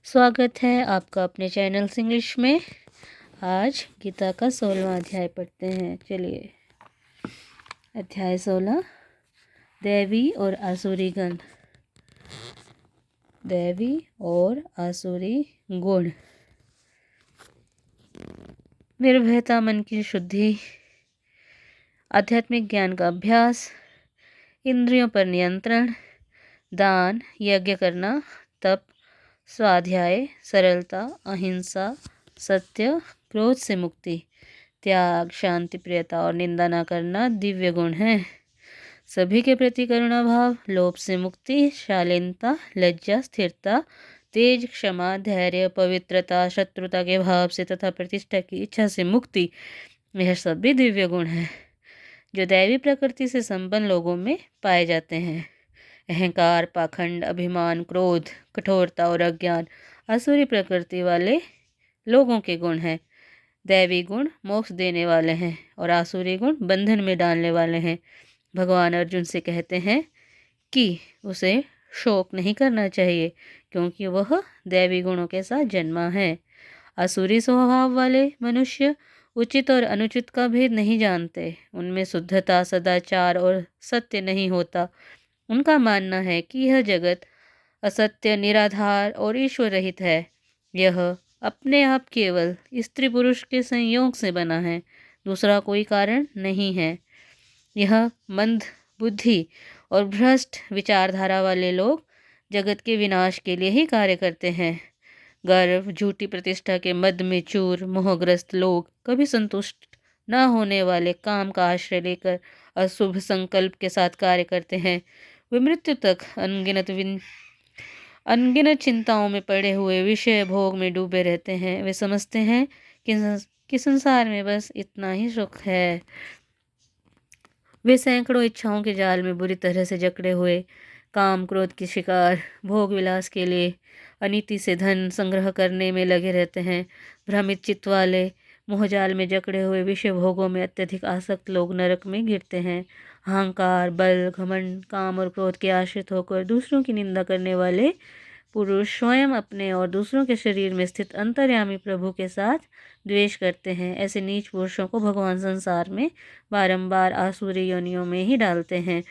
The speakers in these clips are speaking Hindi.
स्वागत है आपका अपने चैनल इंग्लिश में। आज गीता का 16वां अध्याय पढ़ते हैं। चलिए, अध्याय 16, दैवी और आसुरी गण। दैवी और आसुरी गुण। निर्भयता मन की शुद्धि, आध्यात्मिक ज्ञान का अभ्यास, इंद्रियों पर नियंत्रण, दान, यज्ञ करना, तप, स्वाध्याय, सरलता, अहिंसा, सत्य, क्रोध से मुक्ति, त्याग, शांति, प्रियता और निंदा न करना दिव्य गुण हैं। सभी के प्रति करुणा भाव, लोभ से मुक्ति, शालीनता, लज्जा, स्थिरता, तेज, क्षमा, धैर्य, पवित्रता, शत्रुता के भाव से तथा प्रतिष्ठा की इच्छा से मुक्ति, यह सब भी दिव्य गुण हैं जो दैवी प्रकृति से संपन्न लोगों में पाए जाते हैं। अहंकार, पाखंड, अभिमान, क्रोध, कठोरता और अज्ञान आसुरी प्रकृति वाले लोगों के गुण हैं। दैवी गुण मोक्ष देने वाले हैं और आसुरी गुण बंधन में डालने वाले हैं। भगवान अर्जुन से कहते हैं कि उसे शोक नहीं करना चाहिए क्योंकि वह दैवी गुणों के साथ जन्मा है। आसुरी स्वभाव वाले मनुष्य उचित और अनुचित का भेद नहीं जानते। उनमें शुद्धता, सदाचार और सत्य नहीं होता। उनका मानना है कि यह जगत असत्य, निराधार और ईश्वर रहित है। यह अपने आप केवल स्त्री पुरुष के संयोग से बना है, दूसरा कोई कारण नहीं है। यह मंद बुद्धि और भ्रष्ट विचारधारा वाले लोग जगत के विनाश के लिए ही कार्य करते हैं। गर्व, झूठी प्रतिष्ठा के मद में चूर, मोहग्रस्त लोग कभी संतुष्ट न होने वाले काम का आश्रय लेकर अशुभ संकल्प के साथ कार्य करते हैं। वे मृत्यु तक अनगिनत चिंताओं में पड़े हुए विषय भोग में डूबे रहते हैं। वे समझते हैं कि संसार में बस इतना ही सुख है। वे सैकड़ों इच्छाओं के जाल में बुरी तरह से जकड़े हुए काम क्रोध के शिकार, भोग विलास के लिए अनीति से धन संग्रह करने में लगे रहते हैं। भ्रमित चित्त वाले मोहजाल में जकड़े हुए विषय भोगों में अत्यधिक आसक्त लोग नरक में गिरते हैं। अहंकार, बल, घमंड, काम और क्रोध के आश्रित होकर दूसरों की निंदा करने वाले पुरुष स्वयं अपने और दूसरों के शरीर में स्थित अंतर्यामी प्रभु के साथ द्वेष करते हैं। ऐसे नीच पुरुषों को भगवान संसार में बारंबार आसुरी योनियों में ही डालते हैं।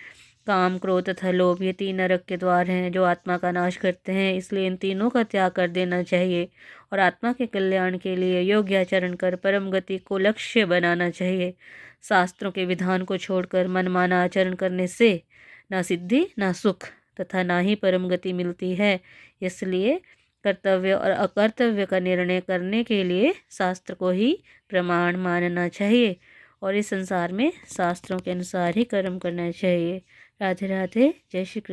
काम, क्रोध तथा लोभ ये 3 नरक के द्वार हैं जो आत्मा का नाश करते हैं। इसलिए इन तीनों का त्याग कर देना चाहिए और आत्मा के कल्याण के लिए योग्य आचरण कर परम गति को लक्ष्य बनाना चाहिए। शास्त्रों के विधान को छोड़कर मनमाना आचरण करने से ना सिद्धि, ना सुख तथा ना ही परम गति मिलती है। इसलिए कर्तव्य और अकर्तव्य का निर्णय करने के लिए शास्त्र को ही प्रमाण मानना चाहिए और इस संसार में शास्त्रों के अनुसार ही कर्म करना चाहिए। राधे राधे। जय श्री कृष्ण।